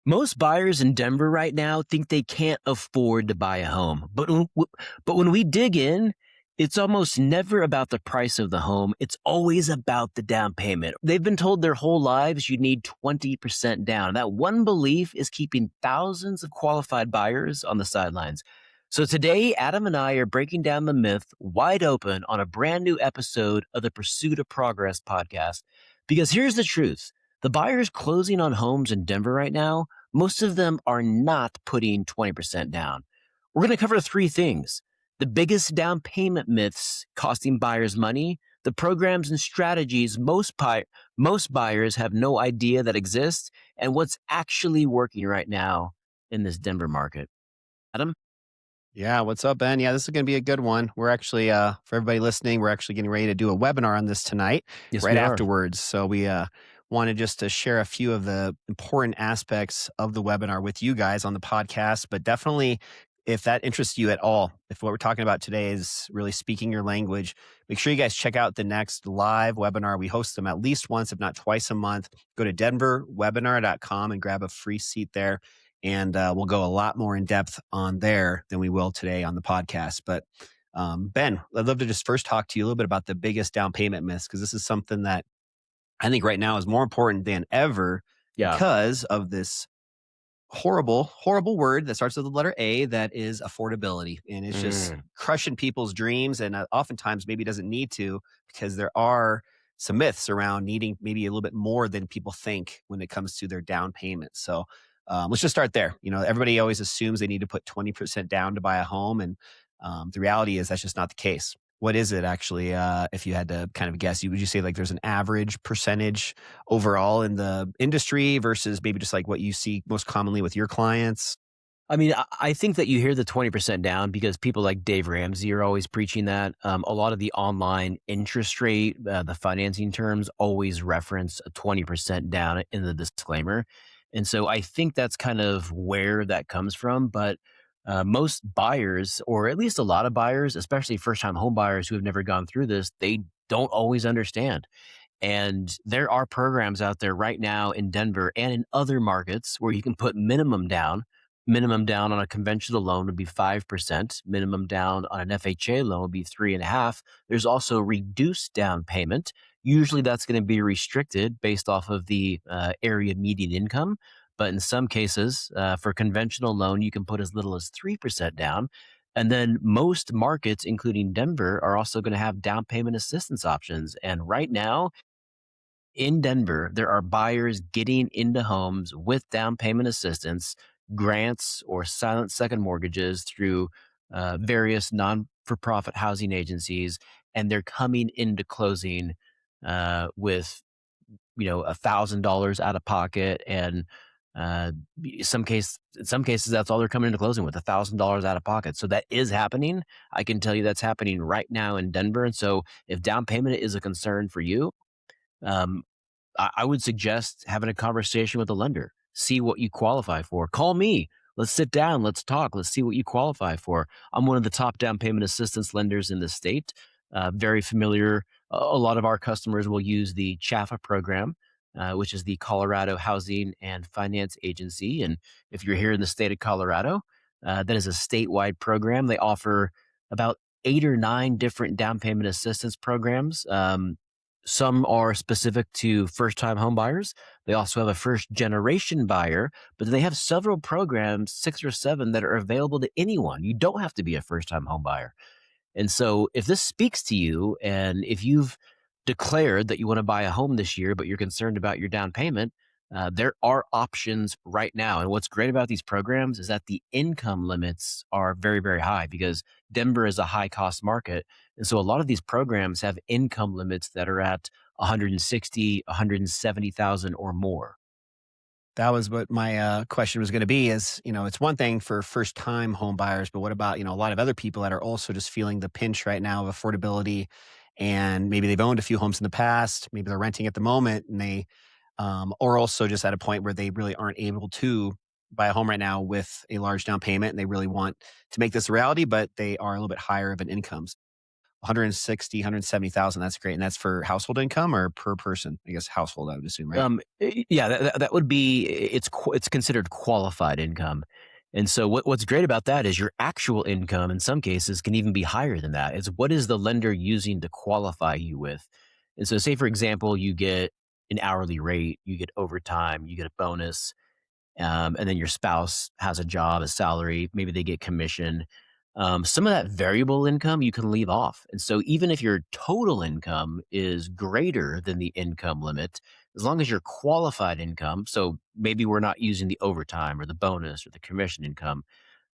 Most buyers in Denver right now think they can't afford to buy a home. But when we dig in, it's almost never about the price of the home. It's always about the down payment. They've been told their whole lives you need 20% down. That one belief is keeping thousands of qualified buyers on the sidelines. So today, Adam and I are breaking down the myth wide open on a brand new episode of the Pursuit of Progress podcast. Because here's the truth. The buyers closing on homes in Denver right now, most of them are not putting 20% down. We're going to cover three things: the biggest down payment myths costing buyers money, the programs and strategies most buyers have no idea that exist, and what's actually working right now in this Denver market. Adam? Yeah, what's up, Ben? Yeah, this is going to be a good one. We're actually, for everybody listening, we're actually getting ready to do a webinar on this tonight, Yes, right we are. afterwards. So we wanted just to share a few of the important aspects of the webinar with you guys on the podcast. But definitely, if that interests you at all, if what we're talking about today is really speaking your language, make sure you guys check out the next live webinar. We host them at least once, if not twice a month. Go to denverwebinar.com and grab a free seat there. And we'll go a lot more in depth on there than we will today on the podcast. But Ben, I'd love to just first talk to you a little bit about the biggest down payment myths, because this is something that I think right now is more important than ever Yeah. because of this horrible word that starts with the letter A, that is affordability. And it's just crushing people's dreams. And oftentimes maybe doesn't need to, because there are some myths around needing maybe a little bit more than people think when it comes to their down payment. So let's just start there. Everybody always assumes they need to put 20% down to buy a home. And the reality is that's just not the case. What is it actually? If you had to kind of guess, would you say like there's an average percentage overall in the industry versus maybe just like what you see most commonly with your clients? I mean, I think that you hear the 20% down because people like Dave Ramsey are always preaching that. A lot of the online interest rate, the financing terms always reference a 20% down in the disclaimer. And so I think that's kind of where that comes from. But most buyers, or at least a lot of buyers, especially first-time home buyers who have never gone through this, they don't always understand. And there are programs out there right now in Denver and in other markets where you can put minimum down. Minimum down on a conventional loan would be 5%. Minimum down on an FHA loan would be 3.5%. There's also reduced down payment. Usually that's going to be restricted based off of the area median income. But in some cases, for conventional loan, you can put as little as 3% down. And then most markets, including Denver, are also going to have down payment assistance options. And right now, in Denver, there are buyers getting into homes with down payment assistance, grants, or silent second mortgages through various non-for-profit housing agencies, and they're coming into closing with $1,000 out of pocket, and uh, in some cases that's all they're coming into closing with, $1,000 out of pocket. So that is happening. I can tell you that's happening right now in Denver. And so if down payment is a concern for you, um, I would suggest having a conversation with a lender. See what you qualify for. Call me. Let's sit down. Let's talk. Let's see what you qualify for. I'm one of the top down payment assistance lenders in the state. Very familiar. A lot of our customers will use the CHAFA program, which is the Colorado Housing and Finance Agency. And if you're here in the state of Colorado, that is a statewide program. They offer about 8 or 9 different down payment assistance programs. Some are specific to first-time home buyers. They also have a first-generation buyer, but they have several programs, 6 or 7, that are available to anyone. You don't have to be a first-time home buyer. And so if this speaks to you, and if you've declared that you want to buy a home this year, but you're concerned about your down payment, there are options right now. And what's great about these programs is that the income limits are very, very high because Denver is a high cost market. And so a lot of these programs have income limits that are at 160, 170,000 or more. That was what my question was going to be is, it's one thing for first time home buyers, but what about, a lot of other people that are also just feeling the pinch right now of affordability, and maybe they've owned a few homes in the past, maybe they're renting at the moment, and they, or also just at a point where they really aren't able to buy a home right now with a large down payment, and they really want to make this a reality, but they are a little bit higher of an incomes. 160, 170,000. That's great. And that's for household income or per person? I guess household, I would assume, right? Yeah, that would be it's considered qualified income, and so what's great about that is your actual income in some cases can even be higher than that. It's what is the lender using to qualify you with, and so say for example you get an hourly rate, you get overtime, you get a bonus, and then your spouse has a job, a salary, maybe they get commission. Some of that variable income you can leave off. And so, even if your total income is greater than the income limit, as long as your qualified income, so maybe we're not using the overtime or the bonus or the commission income,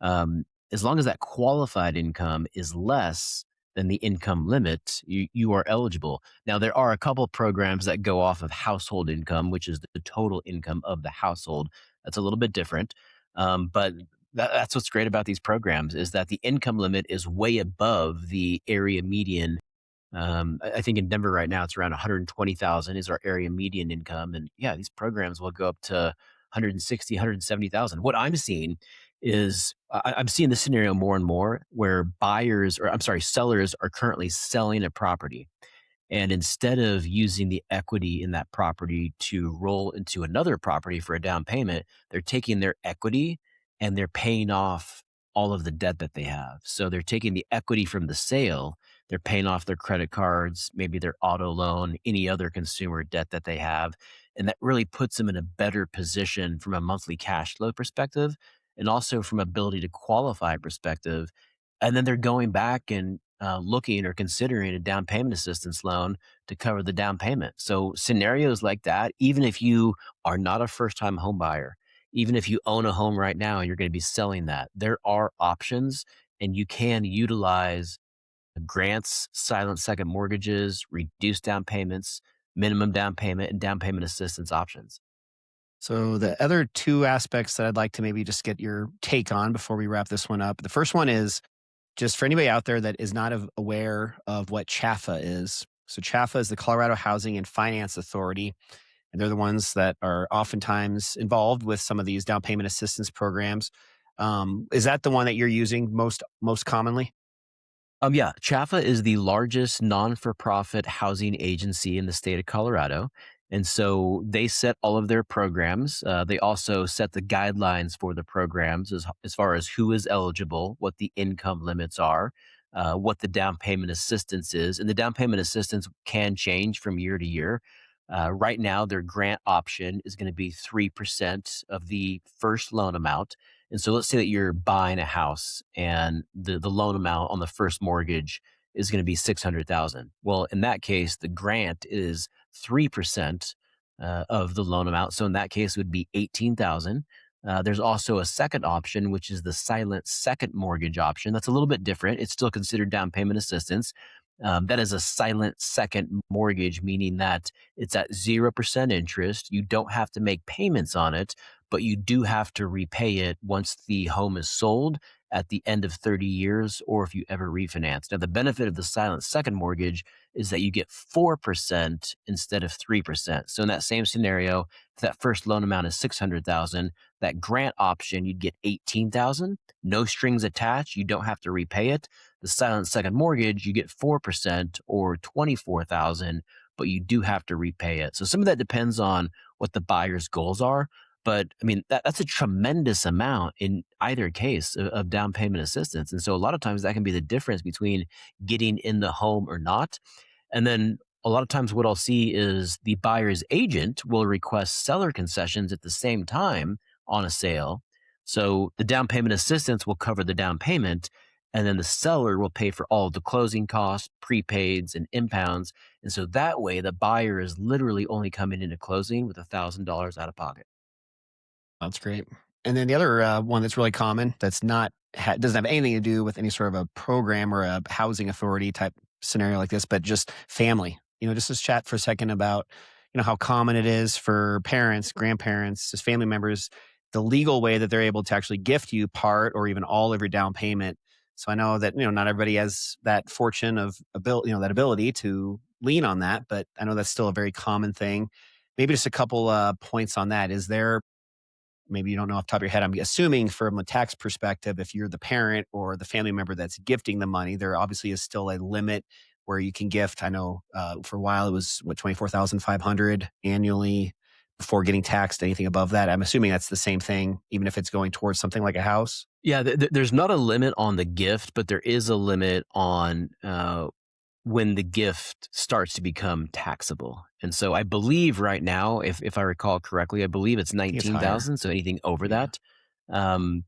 as long as that qualified income is less than the income limit, you are eligible. Now, there are a couple programs that go off of household income, which is the total income of the household. That's a little bit different. But that's what's great about these programs is that the income limit is way above the area median. I think in Denver right now, it's around 120,000 is our area median income. And yeah, these programs will go up to 160, 170,000. What I'm seeing is I'm seeing this scenario more and more where sellers are currently selling a property. And instead of using the equity in that property to roll into another property for a down payment, they're taking their equity and they're paying off all of the debt that they have. So they're taking the equity from the sale, they're paying off their credit cards, maybe their auto loan, any other consumer debt that they have. And that really puts them in a better position from a monthly cash flow perspective and also from ability to qualify perspective. And then they're going back and looking or considering a down payment assistance loan to cover the down payment. So scenarios like that, even if you are not a first time home buyer, even if you own a home right now and you're going to be selling that, there are options and you can utilize grants, silent second mortgages, reduced down payments, minimum down payment, and down payment assistance options. So the other two aspects that I'd like to maybe just get your take on before we wrap this one up. The first one is just for anybody out there that is not aware of what CHAFA is. So CHAFA is the Colorado Housing and Finance Authority, and they're the ones that are oftentimes involved with some of these down payment assistance programs. Is that the one that you're using most commonly? Yeah, Chafa is the largest non-for-profit housing agency in the state of Colorado. And so they set all of their programs. They also set the guidelines for the programs as far as who is eligible, what the income limits are, what the down payment assistance is. And the down payment assistance can change from year to year. Right now, their grant option is going to be 3% of the first loan amount. And so let's say that you're buying a house and the loan amount on the first mortgage is going to be 600,000. Well, in that case, the grant is 3% of the loan amount. So in that case, it would be 18,000. There's also a second option, which is the silent second mortgage option. That's a little bit different. It's still considered down payment assistance. That is a silent second mortgage, meaning that it's at 0% interest. You don't have to make payments on it, but you do have to repay it once the home is sold at the end of 30 years or if you ever refinance. Now, the benefit of the silent second mortgage is that you get 4% instead of 3%. So in that same scenario, if that first loan amount is 600,000, that grant option, you'd get 18,000, no strings attached. You don't have to repay it. The silent second mortgage, you get 4% or 24,000, but you do have to repay it. So some of that depends on what the buyer's goals are. But I mean, that's a tremendous amount in either case of down payment assistance. And so a lot of times that can be the difference between getting in the home or not. And then a lot of times what I'll see is the buyer's agent will request seller concessions at the same time on a sale. So the down payment assistance will cover the down payment, and then the seller will pay for all of the closing costs, prepaids, and impounds. And so that way, the buyer is literally only coming into closing with $1,000 out of pocket. That's great. And then the other one that's really common that's not doesn't have anything to do with any sort of a program or a housing authority type scenario like this, but just family. Just let's chat for a second about how common it is for parents, grandparents, just family members, the legal way that they're able to actually gift you part or even all of your down payment. So I know that not everybody has that fortune of ability, that ability to lean on that, but I know that's still a very common thing. Maybe just a couple points on that. Is there maybe you don't know off the top of your head. I'm assuming from a tax perspective, if you're the parent or the family member that's gifting the money, there obviously is still a limit where you can gift. I know for a while it was what 24,500 annually before getting taxed. Anything above that, I'm assuming that's the same thing, even if it's going towards something like a house. Yeah, there's not a limit on the gift, but there is a limit on when the gift starts to become taxable. And so I believe right now, if I recall correctly, I believe it's I think it's higher. 19,000. So anything over Yeah. that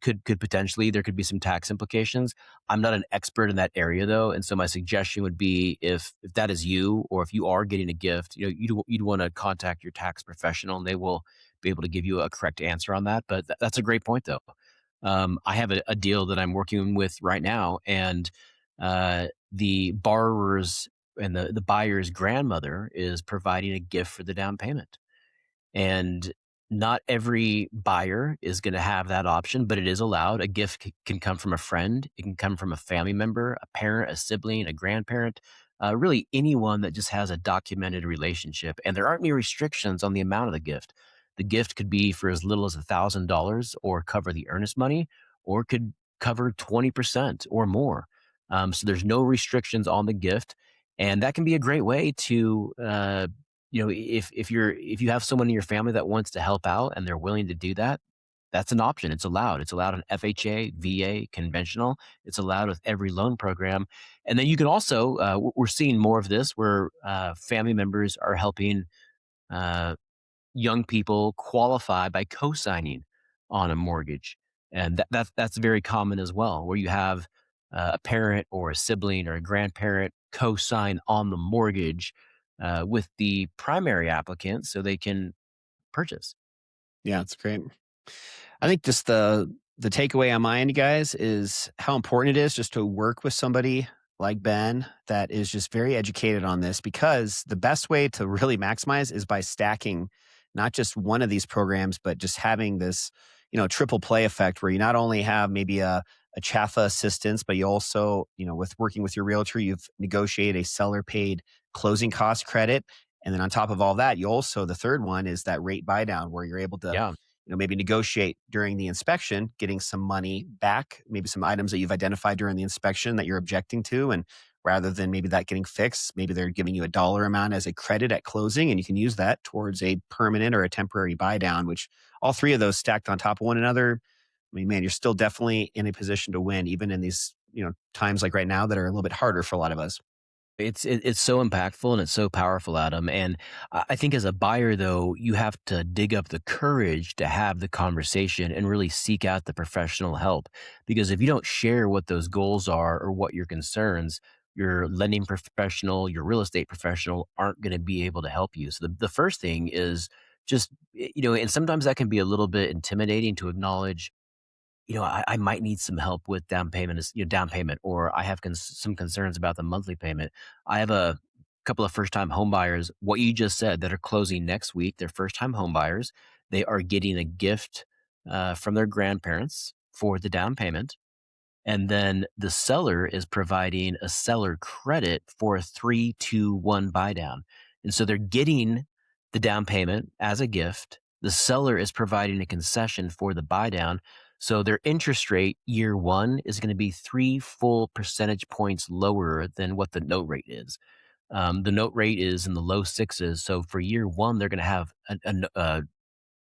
could potentially there could be some tax implications. I'm not an expert in that area though, and so my suggestion would be if that is you, or if you are getting a gift, you'd want to contact your tax professional, and they will be able to give you a correct answer on that. But that's a great point though. I have a deal that I'm working with right now, and the borrower's and the buyer's grandmother is providing a gift for the down payment. And not every buyer is going to have that option, but it is allowed. A gift can come from a friend, it can come from a family member, a parent, a sibling, a grandparent, really anyone that just has a documented relationship. And there aren't any restrictions on the amount of the gift. The gift could be for as little as $1,000 or cover the earnest money, or it could cover 20% or more. So there's no restrictions on the gift. And that can be a great way to if you have someone in your family that wants to help out and they're willing to do that, that's an option. It's allowed. It's allowed in FHA, VA, conventional. It's allowed with every loan program. And then you can also, we're seeing more of this where family members are helping uh, young people qualify by co-signing on a mortgage, and that's very common as well, where you have a parent or a sibling or a grandparent co-sign on the mortgage with the primary applicant, so they can purchase. Yeah, it's great. I think just the takeaway on my end, guys, is how important it is just to work with somebody like Ben that is just very educated on this, because the best way to really maximize is by stacking not just one of these programs, but just having this, triple play effect where you not only have maybe a CHAFA assistance, but you also, with working with your realtor, you've negotiated a seller paid closing cost credit. And then on top of all that, you also, the third one is that rate buy down where you're able to, Yeah. maybe negotiate during the inspection, getting some money back, maybe some items that you've identified during the inspection that you're objecting to. And rather than maybe that getting fixed, maybe they're giving you a dollar amount as a credit at closing, and you can use that towards a permanent or a temporary buy down, which all three of those stacked on top of one another. I mean, man, you're still definitely in a position to win, even in these, times like right now that are a little bit harder for a lot of us. It's so impactful and it's so powerful, Adam. And I think as a buyer, though, you have to dig up the courage to have the conversation and really seek out the professional help. Because if you don't share what those goals are or what your concerns, your lending professional, your real estate professional aren't going to be able to help you. So the first thing is just, and sometimes that can be a little bit intimidating to acknowledge, I might need some help with down payment, down payment, or I have some concerns about the monthly payment. I have a couple of first time home buyers, what you just said, that are closing next week. They're first time home buyers. They are getting a gift from their grandparents for the down payment. And then the seller is providing a seller credit for a 3-2-1 buy down. And so they're getting the down payment as a gift. The seller is providing a concession for the buy down. So their interest rate year one is going to be 3 full percentage points lower than what the note rate is. The note rate is in the low sixes. So for year one, they're going to have a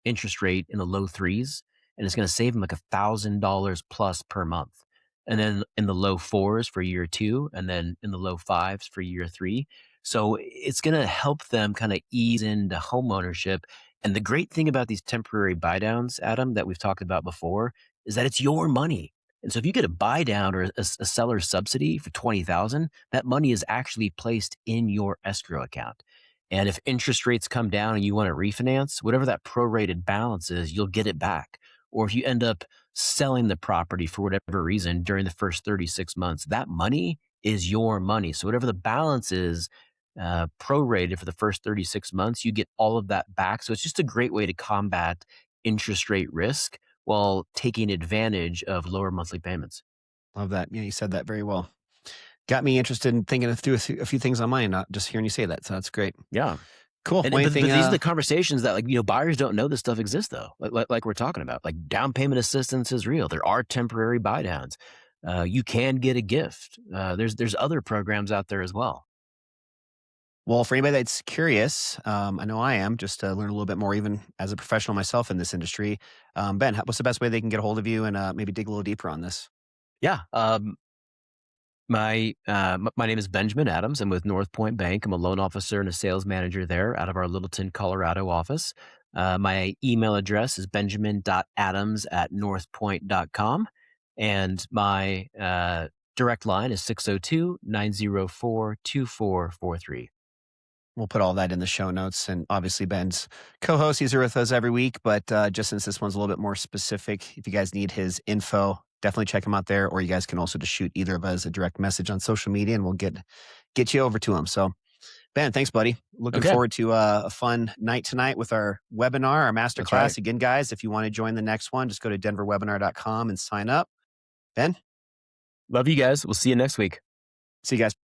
interest rate in the low threes, and it's going to save them like $1,000 plus per month. And then in the low fours for year two, and then in the low fives for year three. So it's going to help them kind of ease into home ownership. And the great thing about these temporary buy downs, Adam, that we've talked about before, is that it's your money. And so if you get a buy down or a seller subsidy for 20,000, that money is actually placed in your escrow account. And if interest rates come down and you want to refinance, whatever that prorated balance is, you'll get it back. Or if you end up selling the property for whatever reason during the first 36 months, that money is your money. So whatever the balance is prorated for the first 36 months, you get all of that back. So it's just a great way to combat interest rate risk while taking advantage of lower monthly payments. Love that. Yeah, you said that very well. Got me interested in thinking through a few things on mine, not just hearing you say that. So that's great. Yeah. Cool. And Well, anything, but these are the conversations that, like, buyers don't know this stuff exists though. Like we're talking about, like down payment assistance is real. There are temporary buy downs. You can get a gift. There's other programs out there as well. well, for anybody that's curious, I know I am, just to learn a little bit more, even as a professional myself in this industry. Ben, what's the best way they can get a hold of you and maybe dig a little deeper on this? Yeah. My name is Benjamin Adams. I'm with North Point Bank. I'm a loan officer and a sales manager there out of our Littleton, Colorado office. My email address is benjamin.adams@northpoint.com. And my direct line is 602-904-2443. We'll put all that in the show notes. And obviously, Ben's co host, he's here with us every week. But just since this one's a little bit more specific, if you guys need his info, definitely check him out there. Or you guys can also just shoot either of us a direct message on social media and we'll get you over to him. So, Ben, thanks, buddy. Looking Okay. forward to a fun night tonight with our webinar, our That's right. masterclass. Again, guys, if you want to join the next one, just go to denverwebinar.com and sign up. Ben, Love you guys. We'll see you next week. see you guys.